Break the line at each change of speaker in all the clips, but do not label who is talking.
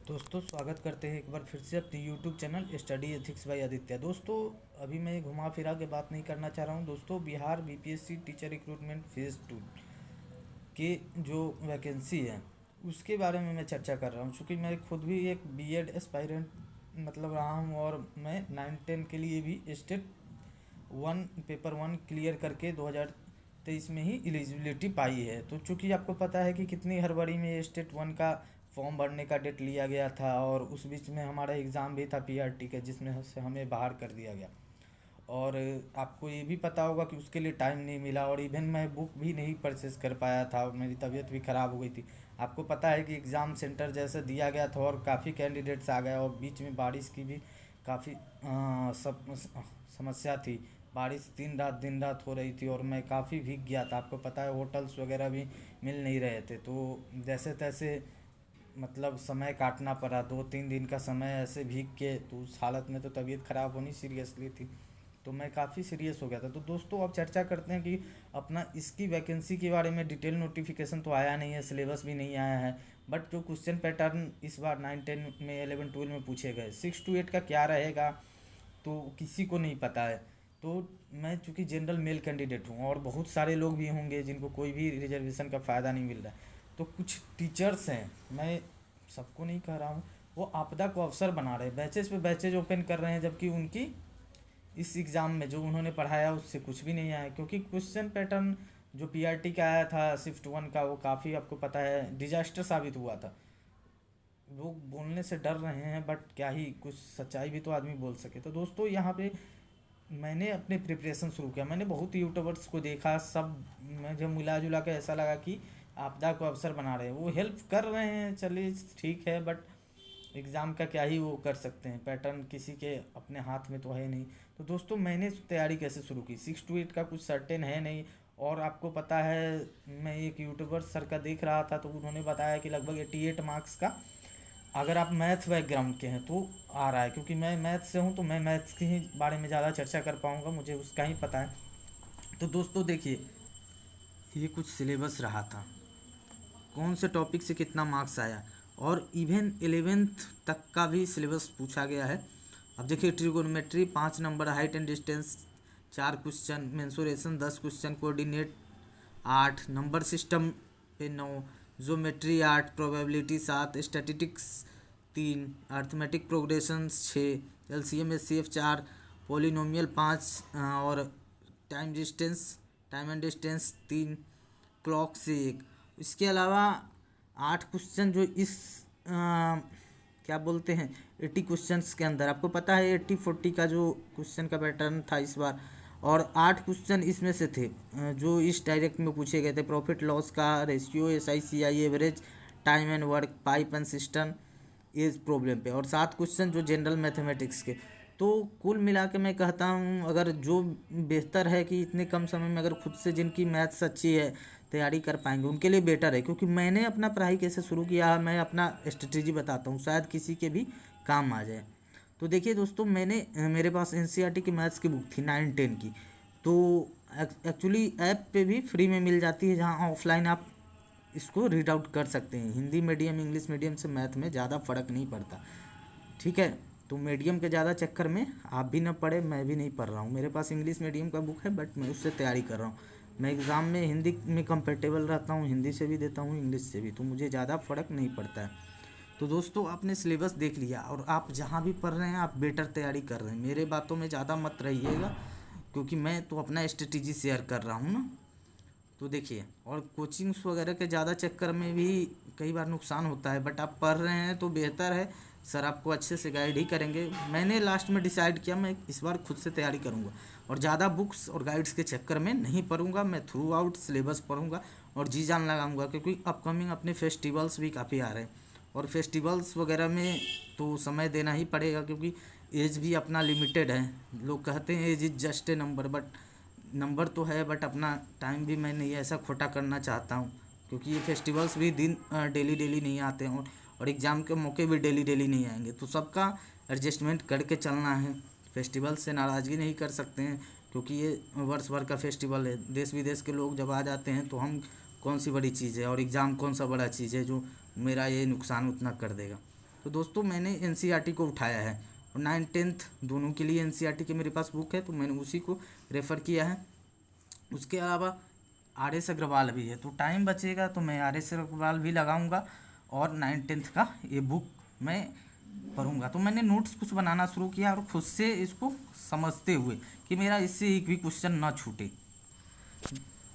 दोस्तों स्वागत करते हैं एक बार फिर से अपने YouTube channel study ethics by Aditya. दोस्तों अभी मैं घुमा फिरा के बात नहीं करना चाह रहा हूं। दोस्तों Bihar BPSC teacher recruitment phase 2 के जो वैकेंसी है उसके बारे में मैं चर्चा कर रहा हूं, क्योंकि मैं खुद भी एक बीएड एस्पायरेंट रहा हूं और मैं 9-10 के लिए भी स्टेट 1 पेपर 1 क्लियर करके 2023 में ही एलिजिबिलिटी पाई है। तो चूंकि आपको पता है कि कितनी हड़बड़ी में ये स्टेट 1 का फॉर्म भरने का डेट लिया गया था और उस बीच में हमारा एग्ज़ाम भी था पीआरटी का, जिसमें से हमें बाहर कर दिया गया। और आपको ये भी पता होगा कि उसके लिए टाइम नहीं मिला और इवन मैं बुक भी नहीं परचेस कर पाया था और मेरी तबीयत भी ख़राब हो गई थी। आपको पता है कि एग्ज़ाम सेंटर जैसे दिया गया था और काफ़ी कैंडिडेट्स आ गए और बीच में बारिश की भी काफ़ी सब समस्या थी। बारिश दिन रात हो रही थी और मैं काफ़ी भीग गया था। आपको पता है होटल्स वगैरह भी मिल नहीं रहे थे, तो जैसे तैसे समय काटना पड़ा। 2-3 दिन का समय ऐसे भीग के, तो उस हालत में तो तबीयत ख़राब होनी सीरियसली थी, तो मैं काफ़ी सीरियस हो गया था। तो दोस्तों अब चर्चा करते हैं कि अपना इसकी वैकेंसी के बारे में। डिटेल नोटिफिकेशन तो आया नहीं है, सिलेबस भी नहीं आया है, बट जो क्वेश्चन पैटर्न इस बार 9-10 में 11-12 में पूछे गए 6 to 8 का क्या रहेगा तो किसी को नहीं पता है। तो मैं चूँकि जनरल मेल कैंडिडेट हूँ और बहुत सारे लोग भी होंगे जिनको कोई भी रिजर्वेशन का फ़ायदा नहीं मिल रहा है। तो कुछ टीचर्स हैं, मैं सबको नहीं कह रहा हूँ, वो आपदा को अवसर बना रहे हैं, बैचेस पे बैचेज ओपन कर रहे हैं, जबकि उनकी इस एग्ज़ाम में जो उन्होंने पढ़ाया उससे कुछ भी नहीं आया। क्योंकि क्वेश्चन पैटर्न जो पीआरटी का आया था शिफ्ट 1 का, वो काफ़ी आपको पता है डिजास्टर साबित हुआ था। लोग बोलने से डर रहे हैं, बट क्या ही, कुछ सच्चाई भी तो आदमी बोल सके। तो दोस्तों यहाँ पे मैंने अपने प्रिपरेशन शुरू किया। मैंने बहुत यूट्यूबर्स को देखा, सब मुझे मिला जुला के ऐसा लगा कि आपदा को अवसर बना रहे हैं। वो हेल्प कर रहे हैं, चलिए ठीक है, बट एग्ज़ाम का क्या ही वो कर सकते हैं, पैटर्न किसी के अपने हाथ में तो है नहीं। तो दोस्तों मैंने तैयारी कैसे शुरू की, 6 to 8 का कुछ सर्टेन है नहीं। और आपको पता है, मैं एक यूट्यूबर सर का देख रहा था तो उन्होंने बताया कि लगभग 88 मार्क्स का, अगर आप मैथ बैकग्राउंड के हैं तो आ रहा है। क्योंकि मैं मैथ से हूँ तो मैं मैथ्स के ही बारे में ज़्यादा चर्चा कर पाऊँगा, मुझे उसका ही पता है। तो दोस्तों देखिए, ये कुछ सिलेबस रहा था, कौन से टॉपिक से कितना मार्क्स आया, और इवन 11th तक का भी सिलेबस पूछा गया है। अब देखिए, trigonometry 5 number, height and distance 4 question, mensuration 10 question, coordinate 8 number system पे 9, geometry 8, probability 7, statistics 3, arithmetic progressions 6, LCM HCF 4, polynomial 5, और टाइम एंड डिस्टेंस 3, क्लॉक से 1। इसके अलावा 8 क्वेश्चन जो इस क्या बोलते हैं 80 क्वेश्चंस के अंदर, आपको पता है 80-40 का जो क्वेश्चन का पैटर्न था इस बार, और 8 क्वेश्चन इसमें से थे जो इस डायरेक्ट में पूछे गए थे। प्रॉफिट लॉस का ratio, SICI average, time and work, pipe and system, age problem पे, और 7 क्वेश्चन जो जनरल मैथमेटिक्स के। तो कुल मिला के मैं कहता हूँ, अगर जो बेहतर है कि इतने कम समय में अगर खुद से जिनकी मैथ्स अच्छी है तैयारी कर पाएंगे उनके लिए बेटर है। क्योंकि मैंने अपना पढ़ाई कैसे शुरू किया, मैं अपना स्ट्रेटेजी बताता हूँ, शायद किसी के भी काम आ जाए। तो देखिए दोस्तों, मेरे पास NCERT की मैथ्स की बुक थी 9-10 की, तो एक्चुअली ऐप पे भी फ्री में मिल जाती है, जहाँ ऑफलाइन आप इसको रीड आउट कर सकते हैं। हिंदी मीडियम इंग्लिश मीडियम से मैथ में ज़्यादा फ़र्क नहीं पड़ता, ठीक है। तो मीडियम के ज़्यादा चक्कर में आप भी ना पढ़े, मैं भी नहीं पढ़ रहा हूँ। मेरे पास इंग्लिश मीडियम का बुक है, बट मैं उससे तैयारी कर रहा हूँ। मैं एग्ज़ाम में हिंदी में कंफर्टेबल रहता हूँ, हिंदी से भी देता हूँ इंग्लिश से भी, तो मुझे ज़्यादा फ़र्क नहीं पड़ता है। तो दोस्तों आपने सिलेबस देख लिया और आप जहाँ भी पढ़ रहे हैं आप बेटर तैयारी कर रहे हैं। मेरे बातों में ज़्यादा मत रहिएगा, क्योंकि मैं तो अपना स्ट्रेटेजी शेयर कर रहा हूँ ना। तो देखिए, और कोचिंग्स वगैरह के ज़्यादा चक्कर में भी कई बार नुकसान होता है, बट आप पढ़ रहे हैं तो बेहतर है, सर आपको अच्छे से गाइड ही करेंगे। मैंने लास्ट में डिसाइड किया मैं इस बार खुद से तैयारी करूंगा और ज़्यादा बुक्स और गाइड्स के चक्कर में नहीं पढ़ूंगा। मैं थ्रू आउट सिलेबस पढ़ूंगा और जी जान लगाऊंगा, क्योंकि अपकमिंग अपने फेस्टिवल्स भी काफ़ी आ रहे हैं और फेस्टिवल्स वगैरह में तो समय देना ही पड़ेगा, क्योंकि एज भी अपना लिमिटेड है। लोग कहते हैं age is just a number, but number तो है, बट अपना टाइम भी मैं नहीं ऐसा खोटा करना चाहता हूँ, क्योंकि ये फेस्टिवल्स भी दिन डेली डेली नहीं आते हैं और एग्ज़ाम के मौके भी डेली डेली नहीं आएंगे। तो सबका एडजस्टमेंट करके चलना है। फेस्टिवल से नाराज़गी नहीं कर सकते हैं, क्योंकि ये वर्ष भर का फेस्टिवल है। देश विदेश के लोग जब आ जाते हैं तो हम कौन सी बड़ी चीज़ है, और एग्ज़ाम कौन सा बड़ा चीज़ है जो मेरा ये नुकसान उतना कर देगा। तो दोस्तों मैंने एनसीईआरटी को उठाया है और 9th 10th दोनों के लिए एनसीईआरटी के मेरे पास बुक है, तो मैंने उसी को रेफ़र किया है। उसके अलावा आर एस अग्रवाल भी है, तो टाइम बचेगा तो मैं आर एस अग्रवाल भी लगाऊंगा और 9th 10th का ये बुक मैं पढ़ूंगा। तो मैंने नोट्स कुछ बनाना शुरू किया और खुद से इसको समझते हुए कि मेरा इससे एक भी क्वेश्चन ना छूटे।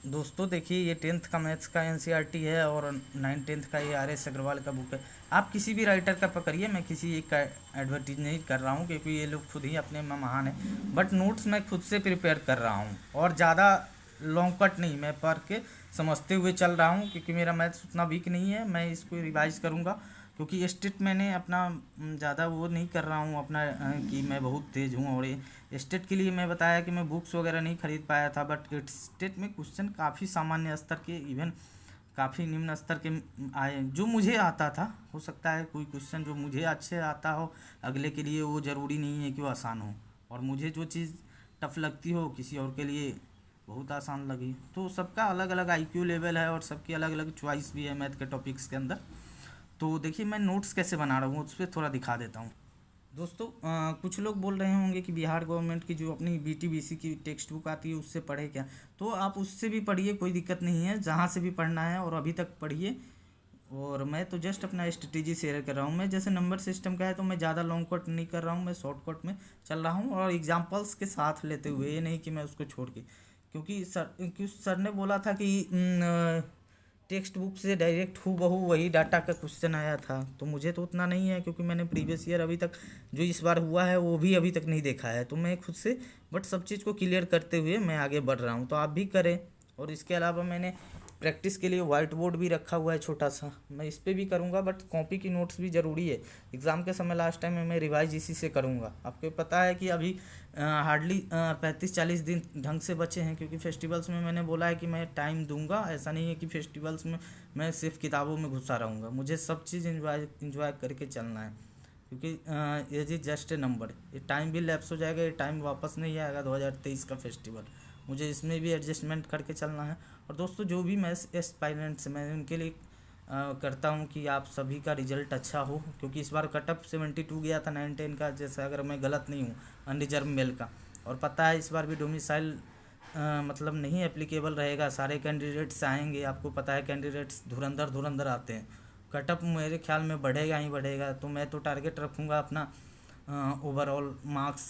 दोस्तों देखिए, ये 10th का मैथ्स का एनसीईआरटी है और 9th 10th का ये आर एस अग्रवाल का बुक है। आप किसी भी राइटर का पकड़िए, मैं किसी एक का एडवर्टीज नहीं कर रहा हूँ क्योंकि ये लोग खुद ही अपने में महान है, बट नोट्स मैं खुद से प्रिपेयर कर रहा हूँ और ज़्यादा लॉन्ग कट नहीं, मैं पढ़ के समझते हुए चल रहा हूँ क्योंकि मेरा मैथ्स उतना वीक नहीं है। मैं इसको रिवाइज करूँगा क्योंकि स्टेट मैंने अपना ज़्यादा वो नहीं कर रहा हूँ अपना कि मैं बहुत तेज़ हूँ। और ये स्टेट के लिए मैं बताया कि मैं बुक्स वगैरह नहीं खरीद पाया था, बट स्टेट में क्वेश्चन काफ़ी सामान्य स्तर के, इवन काफ़ी निम्न स्तर के आए जो मुझे आता था। हो सकता है कोई क्वेश्चन जो मुझे अच्छे आता हो अगले के लिए वो ज़रूरी नहीं है कि वो आसान हो, और मुझे जो चीज़ टफ लगती हो किसी और के लिए बहुत आसान लगी। तो सबका अलग अलग आईक्यू लेवल है और सबकी अलग अलग चॉइस भी है मैथ के टॉपिक्स के अंदर। तो देखिए मैं नोट्स कैसे बना रहा हूँ उस पर थोड़ा दिखा देता हूँ। दोस्तों कुछ लोग बोल रहे होंगे कि बिहार गवर्नमेंट की जो अपनी बीटीबीसी की टेक्स्ट बुक आती है उससे पढ़े क्या, तो आप उससे भी पढ़िए, कोई दिक्कत नहीं है, जहाँ से भी पढ़ना है और अभी तक पढ़िए। और मैं तो जस्ट अपना स्ट्रेटेजी शेयर कर रहा हूँ। मैं जैसे नंबर सिस्टम का है तो मैं ज़्यादा लॉन्ग कट नहीं कर रहा हूँ, मैं शॉर्ट कट में चल रहा हूँ और एग्जाम्पल्स के साथ लेते हुए, ये नहीं कि मैं उसको छोड़ के, क्योंकि सर ने बोला था कि टेक्स्ट बुक से डायरेक्ट हूबहू वही डाटा का क्वेश्चन आया था, तो मुझे तो उतना नहीं है क्योंकि मैंने प्रीवियस ईयर अभी तक जो इस बार हुआ है वो भी अभी तक नहीं देखा है, तो मैं खुद से बट सब चीज़ को क्लियर करते हुए मैं आगे बढ़ रहा हूँ, तो आप भी करें। और इसके अलावा मैंने प्रैक्टिस के लिए वाइट बोर्ड भी रखा हुआ है छोटा सा, मैं इस पर भी करूँगा, बट कॉपी की नोट्स भी ज़रूरी है। एग्ज़ाम के समय लास्ट टाइम में मैं रिवाइज इसी से करूँगा। आपको पता है कि अभी हार्डली 35-40 दिन ढंग से बचे हैं, क्योंकि फेस्टिवल्स में मैंने बोला है कि मैं टाइम दूंगा। ऐसा नहीं है कि फेस्टिवल्स में मैं सिर्फ किताबों में घुसा रहूँगा, मुझे सब चीज़ इंजॉय करके चलना है, क्योंकि ये जी जस्ट ए नंबर, ये टाइम भी लैप्स हो जाएगा, ये टाइम वापस नहीं आएगा 2023 का फेस्टिवल, मुझे इसमें भी एडजस्टमेंट करके चलना है। और दोस्तों जो भी मैं एस्पायरेंट्स मैं उनके लिए करता हूँ कि आप सभी का रिजल्ट अच्छा हो, क्योंकि इस बार कट ऑफ 72 गया था 9-10 का, जैसे अगर मैं गलत नहीं हूँ, अनरिजर्व मेल का। और पता है इस बार भी डोमिसाइल मतलब नहीं एप्लीकेबल रहेगा, सारे कैंडिडेट्स आएंगे, आपको पता है कैंडिडेट्स धुरंधर आते हैं, कट ऑफ मेरे ख्याल में बढ़ेगा ही बढ़ेगा। तो मैं तो टारगेट रखूँगा अपना ओवरऑल मार्क्स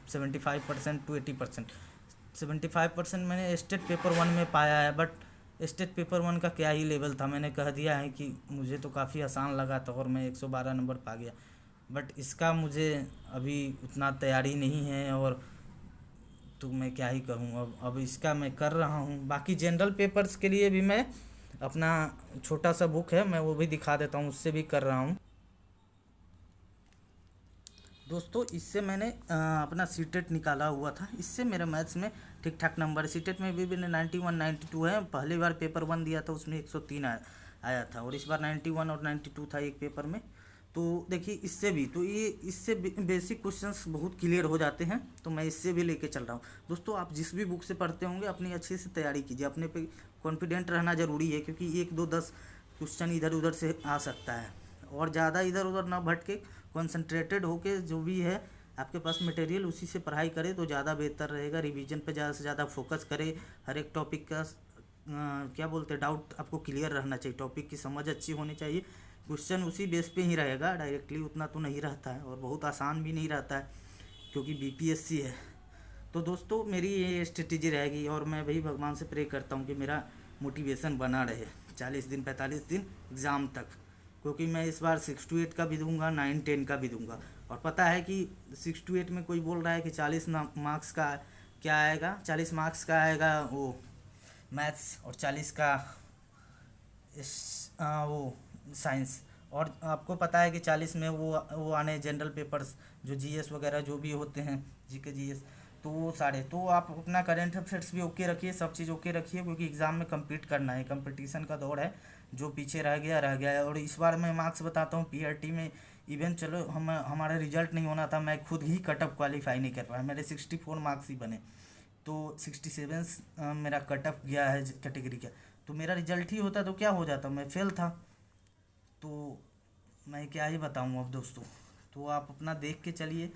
75% to 80%। 75% मैंने स्टेट पेपर 1 में पाया है, बट स्टेट पेपर 1 का क्या ही लेवल था, मैंने कह दिया है कि मुझे तो काफ़ी आसान लगा था और मैं 112 नंबर पा गया, बट इसका मुझे अभी उतना तैयारी नहीं है, और तो मैं क्या ही कहूँ, अब इसका मैं कर रहा हूँ। बाकी जनरल पेपर्स के लिए भी मैं अपना छोटा सा बुक है, मैं वो भी दिखा देता हूँ, उससे भी कर रहा हूँ। दोस्तों इससे मैंने अपना सीटेट निकाला हुआ था, इससे मेरे मैथ्स में ठीक ठाक नंबर, सीटेट में भी मैंने 91 92 है। पहली बार पेपर 1 दिया था उसमें 103 आया था, और इस बार 91 और 92 था एक पेपर में। तो देखिए इससे भी, तो ये इससे बेसिक क्वेश्चंस बहुत क्लियर हो जाते हैं, तो मैं इससे भी लेके चल रहा हूँ। दोस्तों आप जिस भी बुक से पढ़ते होंगे अपनी अच्छे से तैयारी कीजिए, अपने पे कॉन्फिडेंट रहना ज़रूरी है, क्योंकि 1 2 10 क्वेश्चन इधर उधर से आ सकता है, और ज़्यादा इधर उधर ना भटके, कॉन्सेंट्रेटेड होके जो भी है आपके पास मटेरियल उसी से पढ़ाई करें तो ज़्यादा बेहतर रहेगा। रिवीजन पे ज़्यादा से ज़्यादा फोकस करें, हर एक टॉपिक का क्या बोलते हैं डाउट आपको क्लियर रहना चाहिए, टॉपिक की समझ अच्छी होनी चाहिए। क्वेश्चन उसी बेस पे ही रहेगा, डायरेक्टली उतना तो नहीं रहता है और बहुत आसान भी नहीं रहता है क्योंकि बीपीएससी है। तो दोस्तों मेरी ये स्ट्रेटेजी रहेगी, और मैं वही भगवान से प्रे करता हूँ कि मेरा मोटिवेशन बना रहे 40 दिन 45 दिन एग्ज़ाम तक, क्योंकि मैं इस बार 6 to 8 का भी दूंगा, 9-10 का भी दूंगा। और पता है कि 6 to 8 में कोई बोल रहा है कि 40 मार्क्स का क्या आएगा, 40 मार्क्स का आएगा वो मैथ्स और 40 का वो साइंस, और आपको पता है कि 40 में वो आने जनरल पेपर्स जो जीएस वगैरह जो भी होते हैं, जीके जीएस, तो वो सारे, तो आप अपना करेंट अफेयर्स भी ओके रखिए, सब चीज़ ओके रखिए, क्योंकि एग्ज़ाम में कम्पीट करना है, कंपटीशन का दौर है, जो पीछे रह गया रह गया है। और इस बार मैं मार्क्स बताता हूँ पीआरटी में, इवन चलो हमारा रिजल्ट नहीं होना था, मैं खुद ही कट ऑफ क्वालिफाई नहीं कर पाया, मेरे 64 मार्क्स ही बने, तो 67 मेरा कट ऑफ गया है कैटेगरी का, तो मेरा रिजल्ट ही होता तो क्या हो जाता, मैं फेल था। तो मैं क्या ही बताऊँ अब दोस्तों। तो आप अपना देख के चलिए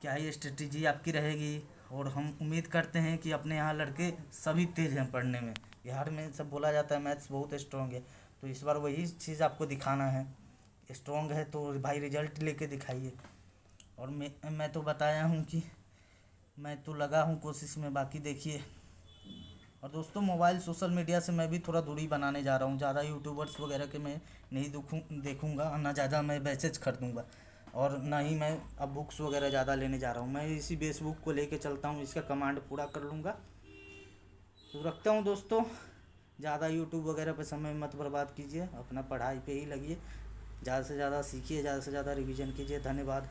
क्या ही स्ट्रेटजी आपकी रहेगी। और हम उम्मीद करते हैं कि अपने यहाँ लड़के सभी तेज़ हैं पढ़ने में। बिहार में सब बोला जाता है मैथ्स बहुत स्ट्रांग है, तो इस बार वही चीज़ आपको दिखाना है। स्ट्रांग है तो भाई रिजल्ट लेके दिखाइए। और मैं तो बताया हूँ कि मैं तो लगा हूँ कोशिश में, बाकी देखिए। और दोस्तों मोबाइल सोशल मीडिया से मैं भी थोड़ा दूरी बनाने जा रहा हूँ। ज़्यादा यूट्यूबर्स वगैरह के मैं नहीं देखूँगा, ना ज़्यादा मैं बैचेज खरीदूँगा, और ना ही मैं अब बुक्स वगैरह ज़्यादा लेने जा रहा हूँ। मैं इसी बेसबुक को लेके चलता हूँ, इसका कमांड पूरा कर लूँगा। तो रखता हूँ दोस्तों, ज़्यादा यूट्यूब वगैरह पे समय मत बर्बाद कीजिए, अपना पढ़ाई पे ही लगिए। ज़्यादा से ज़्यादा सीखिए, ज़्यादा से ज़्यादा रिवीजन कीजिए। धन्यवाद।